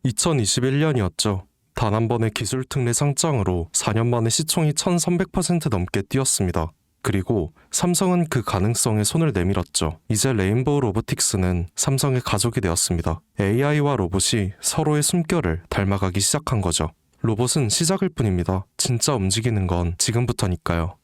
2021년이었죠. 단 한 번의 기술특례 상장으로 4년 만에 시총이 1300% 넘게 뛰었습니다. 그리고 삼성은 그 가능성에 손을 내밀었죠. 이제 레인보우 로보틱스는 삼성의 가족이 되었습니다. AI와 로봇이 서로의 숨결을 닮아가기 시작한 거죠. 로봇은 시작일 뿐입니다. 진짜 움직이는 건 지금부터니까요.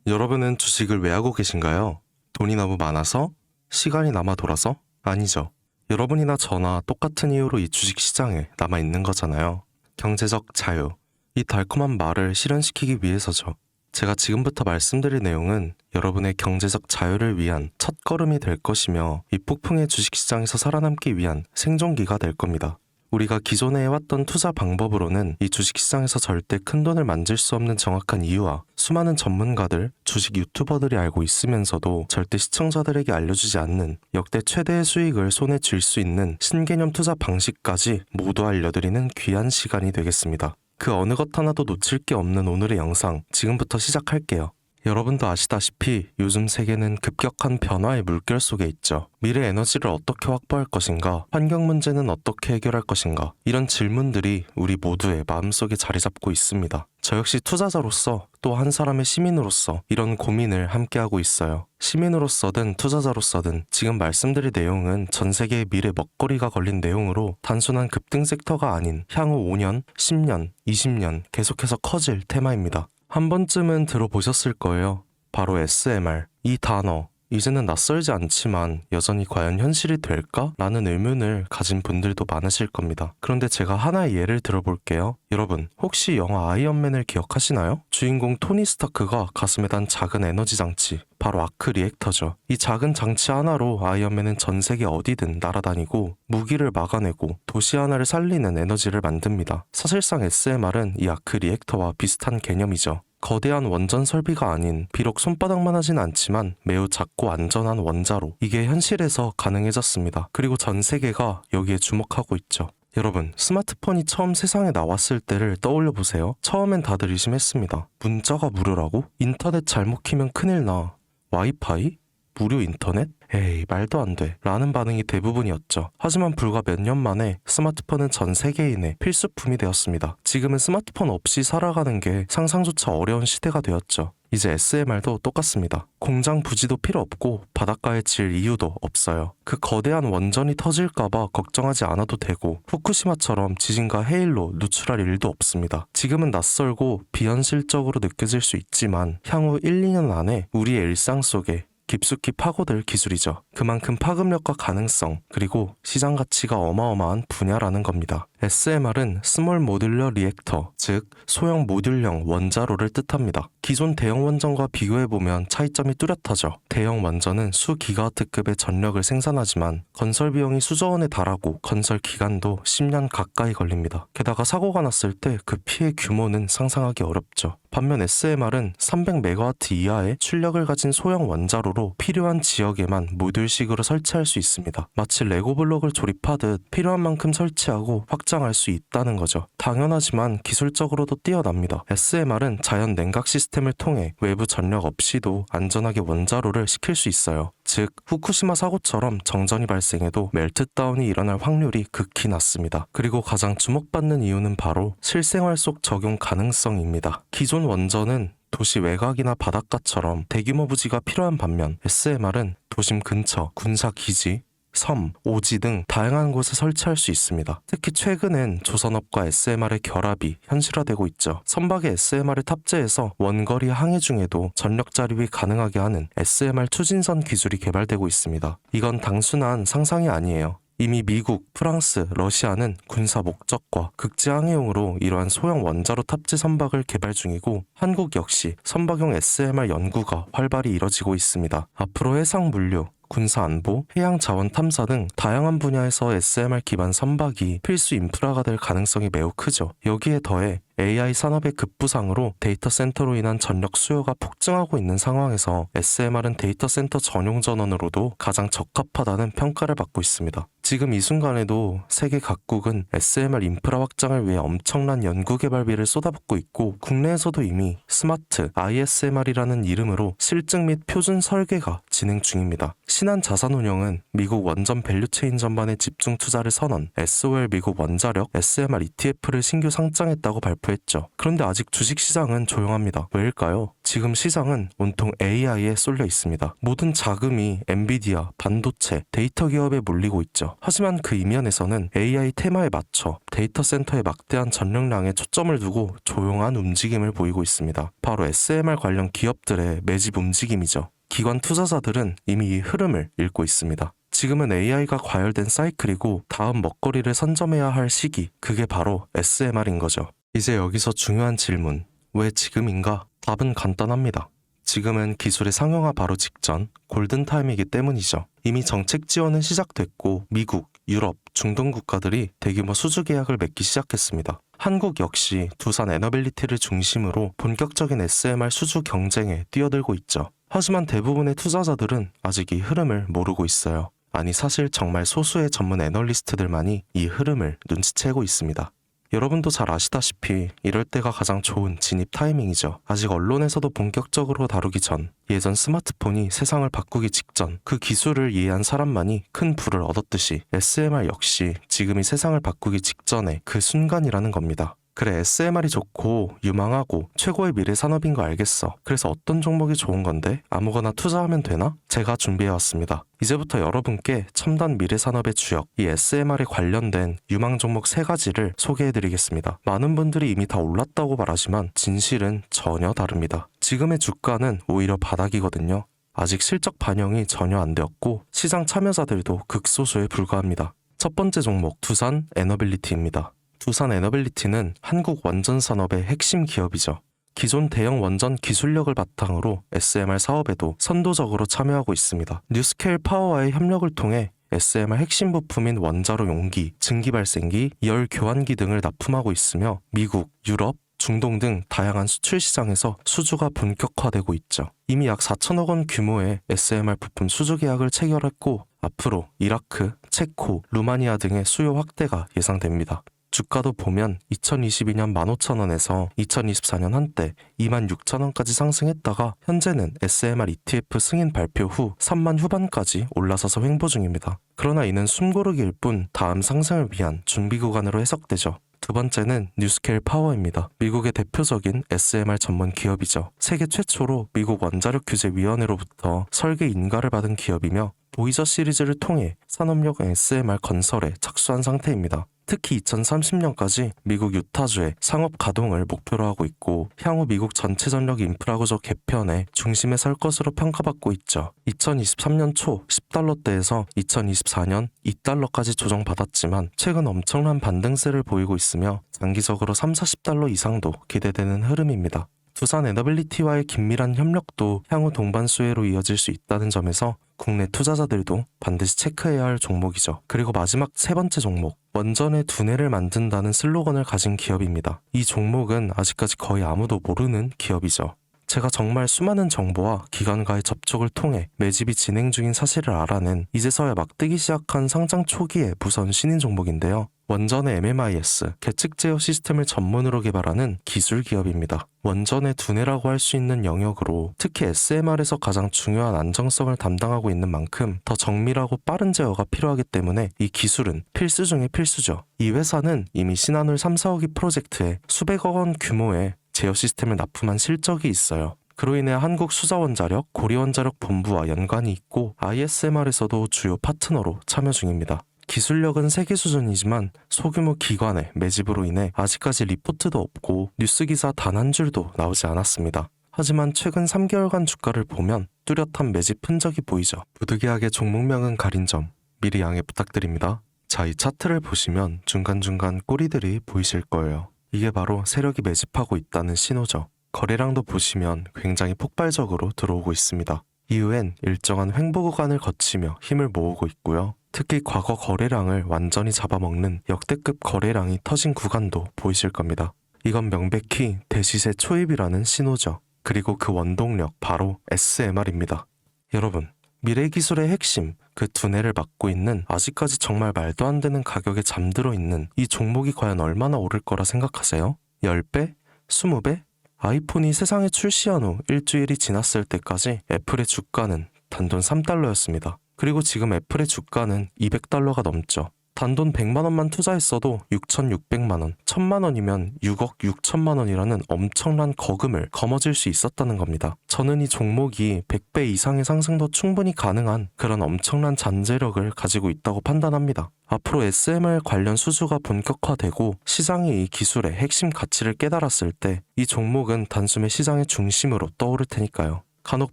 여러분은 주식을 왜 하고 계신가요? 돈이 너무 많아서? 시간이 남아 돌아서? 아니죠. 여러분이나 저나 똑같은 이유로 이 주식 시장에 남아 있는 거잖아요. 경제적 자유. 이 달콤한 말을 실현시키기 위해서죠. 제가 지금부터 말씀드릴 내용은 여러분의 경제적 자유를 위한 첫걸음이 될 것이며 이 폭풍의 주식시장에서 살아남기 위한 생존기가 될 겁니다. 우리가 기존에 해왔던 투자 방법으로는 이 주식시장에서 절대 큰돈을 만질 수 없는 정확한 이유와 수많은 전문가들, 주식 유튜버들이 알고 있으면서도 절대 시청자들에게 알려주지 않는 역대 최대의 수익을 손에 쥘 수 있는 신개념 투자 방식까지 모두 알려드리는 귀한 시간이 되겠습니다. 그 어느 것 하나도 놓칠 게 없는 오늘의 영상 지금부터 시작할게요. 여러분도 아시다시피 요즘 세계는 급격한 변화의 물결 속에 있죠. 미래 에너지를 어떻게 확보할 것인가, 환경 문제는 어떻게 해결할 것인가, 이런 질문들이 우리 모두의 마음속에 자리 잡고 있습니다. 저 역시 투자자로서 또 한 사람의 시민으로서 이런 고민을 함께하고 있어요. 시민으로서든 투자자로서든 지금 말씀드릴 내용은 전 세계의 미래 먹거리가 걸린 내용으로 단순한 급등 섹터가 아닌 향후 5년, 10년, 20년 계속해서 커질 테마입니다. 한 번쯤은 들어보셨을 거예요. 바로 SMR. 이 단어. 이제는 낯설지 않지만 여전히 과연 현실이 될까? 라는 의문을 가진 분들도 많으실 겁니다. 그런데 제가 하나의 예를 들어볼게요. 여러분, 혹시 영화 아이언맨을 기억하시나요? 주인공 토니 스타크가 가슴에 단 작은 에너지 장치, 바로 아크 리액터죠. 이 작은 장치 하나로 아이언맨은 전 세계 어디든 날아다니고 무기를 막아내고 도시 하나를 살리는 에너지를 만듭니다. 사실상 SMR은 이 아크 리액터와 비슷한 개념이죠. 거대한 원전 설비가 아닌 비록 손바닥만 하진 않지만 매우 작고 안전한 원자로 이게 현실에서 가능해졌습니다. 그리고 전 세계가 여기에 주목하고 있죠. 여러분, 스마트폰이 처음 세상에 나왔을 때를 떠올려 보세요. 처음엔 다들 의심했습니다. 문자가 무료라고? 인터넷 잘못 키면 큰일 나. 와이파이? 무료 인터넷? 에이, 말도 안 돼. 라는 반응이 대부분이었죠. 하지만 불과 몇 년 만에 스마트폰은 전 세계인의 필수품이 되었습니다. 지금은 스마트폰 없이 살아가는 게 상상조차 어려운 시대가 되었죠. 이제 SMR도 똑같습니다. 공장 부지도 필요 없고 바닷가에 질 이유도 없어요. 그 거대한 원전이 터질까봐 걱정하지 않아도 되고 후쿠시마처럼 지진과 해일로 누출할 일도 없습니다. 지금은 낯설고 비현실적으로 느껴질 수 있지만 향후 1, 2년 안에 우리의 일상 속에 깊숙이 파고들 기술이죠. 그만큼 파급력과 가능성, 그리고 시장 가치가 어마어마한 분야라는 겁니다. SMR은 스몰 모듈러 리액터, 즉 소형 모듈형 원자로를 뜻합니다. 기존 대형 원전과 비교해보면 차이점이 뚜렷하죠. 대형 원전은 수기가와트급의 전력을 생산하지만 건설 비용이 수조 원에 달하고 건설 기간도 10년 가까이 걸립니다. 게다가 사고가 났을 때 그 피해 규모는 상상하기 어렵죠. 반면 SMR은 300메가와트 이하의 출력을 가진 소형 원자로로 필요한 지역에만 모듈식으로 설치할 수 있습니다. 마치 레고 블록을 조립하듯 필요한 만큼 설치하고 확장할 수 있다는 거죠. 당연하지만 기술적으로도 뛰어납니다. SMR은 자연 냉각 시스템을 통해 외부 전력 없이도 안전하게 원자로를 식힐 수 있어요. 즉 후쿠시마 사고처럼 정전이 발생해도 멜트다운이 일어날 확률이 극히 낮습니다. 그리고 가장 주목받는 이유는 바로 실생활 속 적용 가능성입니다. 기존 원전은 도시 외곽이나 바닷가처럼 대규모 부지가 필요한 반면 SMR은 도심 근처, 군사기지, 섬, 오지 등 다양한 곳에 설치할 수 있습니다. 특히 최근엔 조선업과 SMR의 결합이 현실화되고 있죠. 선박에 SMR을 탑재해서 원거리 항해 중에도 전력 자립이 가능하게 하는 SMR 추진선 기술이 개발되고 있습니다. 이건 단순한 상상이 아니에요. 이미 미국, 프랑스, 러시아는 군사 목적과 극지 항해용으로 이러한 소형 원자로 탑재 선박을 개발 중이고 한국 역시 선박용 SMR 연구가 활발히 이뤄지고 있습니다. 앞으로 해상 물류, 군사 안보, 해양 자원 탐사 등 다양한 분야에서 SMR 기반 선박이 필수 인프라가 될 가능성이 매우 크죠. 여기에 더해 AI 산업의 급부상으로 데이터 센터로 인한 전력 수요가 폭증하고 있는 상황에서 SMR은 데이터 센터 전용 전원으로도 가장 적합하다는 평가를 받고 있습니다. 지금 이 순간에도 세계 각국은 SMR 인프라 확장을 위해 엄청난 연구개발비를 쏟아붓고 있고 국내에서도 이미 스마트 ISMR이라는 이름으로 실증 및 표준 설계가 진행 중입니다. 신한자산운용은 미국 원전 밸류체인 전반에 집중 투자를 선언, SOL 미국 원자력 SMR ETF를 신규 상장했다고 발표했죠. 그런데 아직 주식시장은 조용합니다. 왜일까요? 지금 시장은 온통 AI에 쏠려 있습니다. 모든 자금이 엔비디아, 반도체, 데이터 기업에 몰리고 있죠. 하지만 그 이면에서는 AI 테마에 맞춰 데이터 센터에 막대한 전력량에 초점을 두고 조용한 움직임을 보이고 있습니다. 바로 SMR 관련 기업들의 매집 움직임이죠. 기관 투자자들은 이미 이 흐름을 읽고 있습니다. 지금은 AI가 과열된 사이클이고 다음 먹거리를 선점해야 할 시기, 그게 바로 SMR인 거죠. 이제 여기서 중요한 질문, 왜 지금인가? 답은 간단합니다. 지금은 기술의 상용화 바로 직전 골든타임이기 때문이죠. 이미 정책 지원은 시작됐고 미국, 유럽, 중동 국가들이 대규모 수주 계약을 맺기 시작했습니다. 한국 역시 두산 에너빌리티를 중심으로 본격적인 SMR 수주 경쟁에 뛰어들고 있죠. 하지만 대부분의 투자자들은 아직 이 흐름을 모르고 있어요. 아니 사실 정말 소수의 전문 애널리스트들만이 이 흐름을 눈치채고 있습니다. 여러분도 잘 아시다시피 이럴 때가 가장 좋은 진입 타이밍이죠. 아직 언론에서도 본격적으로 다루기 전, 예전 스마트폰이 세상을 바꾸기 직전 그 기술을 이해한 사람만이 큰 부를 얻었듯이 SMR 역시 지금이 세상을 바꾸기 직전의 그 순간이라는 겁니다. 그래, SMR이 좋고 유망하고 최고의 미래 산업인 거 알겠어. 그래서 어떤 종목이 좋은 건데? 아무거나 투자하면 되나? 제가 준비해왔습니다. 이제부터 여러분께 첨단 미래 산업의 주역, 이 SMR에 관련된 유망 종목 3가지를 소개해드리겠습니다. 많은 분들이 이미 다 올랐다고 말하지만 진실은 전혀 다릅니다. 지금의 주가는 오히려 바닥이거든요. 아직 실적 반영이 전혀 안 되었고 시장 참여자들도 극소수에 불과합니다. 첫 번째 종목, 두산 에너빌리티입니다. 두산 에너빌리티는 한국 원전 산업의 핵심 기업이죠. 기존 대형 원전 기술력을 바탕으로 SMR 사업에도 선도적으로 참여하고 있습니다. 뉴스케일 파워와의 협력을 통해 SMR 핵심 부품인 원자로 용기, 증기 발생기, 열 교환기 등을 납품하고 있으며 미국, 유럽, 중동 등 다양한 수출 시장에서 수주가 본격화되고 있죠. 이미 약 4천억 원 규모의 SMR 부품 수주 계약을 체결했고 앞으로 이라크, 체코, 루마니아 등의 수요 확대가 예상됩니다. 주가도 보면 2022년 15,000원에서 2024년 한때 26,000원까지 상승했다가 현재는 SMR ETF 승인 발표 후 3만 후반까지 올라서서 횡보 중입니다. 그러나 이는 숨고르기일 뿐 다음 상승을 위한 준비 구간으로 해석되죠. 두 번째는 뉴스케일 파워입니다. 미국의 대표적인 SMR 전문 기업이죠. 세계 최초로 미국 원자력 규제 위원회로부터 설계 인가를 받은 기업이며 보이저 시리즈를 통해 산업용 SMR 건설에 착수한 상태입니다. 특히 2030년까지 미국 유타주의 상업 가동을 목표로 하고 있고 향후 미국 전체 전력 인프라 구조 개편의 중심에 설 것으로 평가받고 있죠. 2023년 초 10달러대에서 2024년 2달러까지 조정받았지만 최근 엄청난 반등세를 보이고 있으며 장기적으로 30-40달러 이상도 기대되는 흐름입니다. 두산 에너빌리티와의 긴밀한 협력도 향후 동반 수혜로 이어질 수 있다는 점에서 국내 투자자들도 반드시 체크해야 할 종목이죠. 그리고 마지막 3번째 종목, 원전의 두뇌를 만든다는 슬로건을 가진 기업입니다. 이 종목은 아직까지 거의 아무도 모르는 기업이죠. 제가 정말 수많은 정보와 기관과의 접촉을 통해 매집이 진행 중인 사실을 알아낸 이제서야 막 뜨기 시작한 상장 초기의 무선 신인 종목인데요. 원전의 MMIS, 계측 제어 시스템을 전문으로 개발하는 기술 기업입니다. 원전의 두뇌라고 할 수 있는 영역으로 특히 SMR에서 가장 중요한 안정성을 담당하고 있는 만큼 더 정밀하고 빠른 제어가 필요하기 때문에 이 기술은 필수 중의 필수죠. 이 회사는 이미 신한울 3, 4호기 프로젝트에 수백억 원 규모의 제어 시스템을 납품한 실적이 있어요. 그로 인해 한국수자원자력, 고리원자력 본부와 연관이 있고 ISMR에서도 주요 파트너로 참여 중입니다. 기술력은 세계 수준이지만 소규모 기관의 매집으로 인해 아직까지 리포트도 없고 뉴스 기사 단 한 줄도 나오지 않았습니다. 하지만 최근 3개월간 주가를 보면 뚜렷한 매집 흔적이 보이죠. 부득이하게 종목명은 가린 점 미리 양해 부탁드립니다. 자, 이 차트를 보시면 중간중간 꼬리들이 보이실 거예요. 이게 바로 세력이 매집하고 있다는 신호죠. 거래량도 보시면 굉장히 폭발적으로 들어오고 있습니다. 이후엔 일정한 횡보 구간을 거치며 힘을 모으고 있고요. 특히 과거 거래량을 완전히 잡아먹는 역대급 거래량이 터진 구간도 보이실 겁니다. 이건 명백히 대시세 초입이라는 신호죠. 그리고 그 원동력 바로 SMR입니다. 여러분, 미래기술의 핵심, 그 두뇌를 맡고 있는 아직까지 정말 말도 안 되는 가격에 잠들어 있는 이 종목이 과연 얼마나 오를 거라 생각하세요? 10배? 20배? 아이폰이 세상에 출시한 후 일주일이 지났을 때까지 애플의 주가는 단돈 3달러였습니다. 그리고 지금 애플의 주가는 200달러가 넘죠. 단돈 100만 원만 투자했어도 6,600만 원, 1,000만 원이면 6억 6천만 원이라는 엄청난 거금을 거머쥘 수 있었다는 겁니다. 저는 이 종목이 100배 이상의 상승도 충분히 가능한 그런 엄청난 잠재력을 가지고 있다고 판단합니다. 앞으로 SMR 관련 수주가 본격화되고 시장이 이 기술의 핵심 가치를 깨달았을 때 이 종목은 단숨에 시장의 중심으로 떠오를 테니까요. 간혹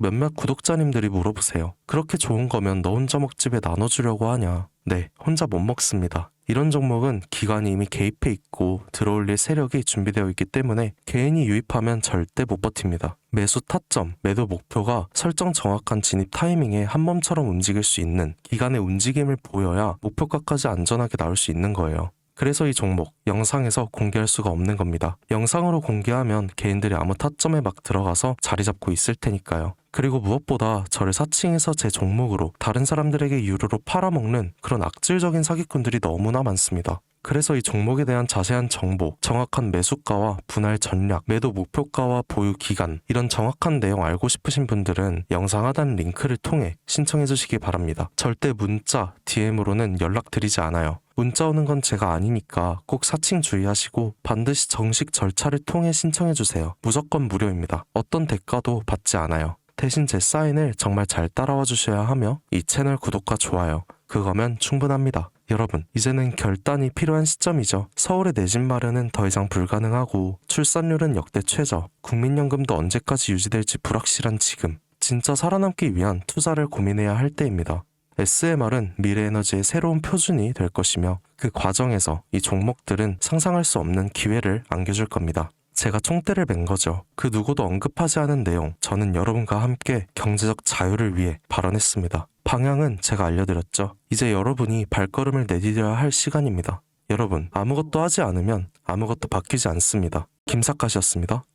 몇몇 구독자님들이 물어보세요. 그렇게 좋은 거면 너 혼자 먹지 왜 나눠주려고 하냐? 네, 혼자 못 먹습니다. 이런 종목은 기관이 이미 개입해 있고 들어올릴 세력이 준비되어 있기 때문에 개인이 유입하면 절대 못 버팁니다. 매수 타점, 매도 목표가 설정 정확한 진입 타이밍에 한몸처럼 움직일 수 있는 기관의 움직임을 보여야 목표가까지 안전하게 나올 수 있는 거예요. 그래서 이 종목 영상에서 공개할 수가 없는 겁니다. 영상으로 공개하면 개인들이 아무 타점에 막 들어가서 자리 잡고 있을 테니까요. 그리고 무엇보다 저를 사칭해서 제 종목으로 다른 사람들에게 유료로 팔아먹는 그런 악질적인 사기꾼들이 너무나 많습니다. 그래서 이 종목에 대한 자세한 정보, 정확한 매수가와 분할 전략, 매도 목표가와 보유 기간 이런 정확한 내용 알고 싶으신 분들은 영상 하단 링크를 통해 신청해 주시기 바랍니다. 절대 문자, DM으로는 연락드리지 않아요. 문자 오는 건 제가 아니니까 꼭 사칭 주의하시고 반드시 정식 절차를 통해 신청해 주세요. 무조건 무료입니다. 어떤 대가도 받지 않아요. 대신 제 사인을 정말 잘 따라와 주셔야 하며 이 채널 구독과 좋아요, 그거면 충분합니다. 여러분, 이제는 결단이 필요한 시점이죠. 서울의 내 집 마련은 더 이상 불가능하고 출산율은 역대 최저, 국민연금도 언제까지 유지될지 불확실한 지금, 진짜 살아남기 위한 투자를 고민해야 할 때입니다. SMR은 미래에너지의 새로운 표준이 될 것이며 그 과정에서 이 종목들은 상상할 수 없는 기회를 안겨줄 겁니다. 제가 총대를 맨 거죠. 그 누구도 언급하지 않은 내용, 저는 여러분과 함께 경제적 자유를 위해 발언했습니다. 방향은 제가 알려드렸죠. 이제 여러분이 발걸음을 내디뎌야 할 시간입니다. 여러분, 아무것도 하지 않으면 아무것도 바뀌지 않습니다. 김사카시였습니다.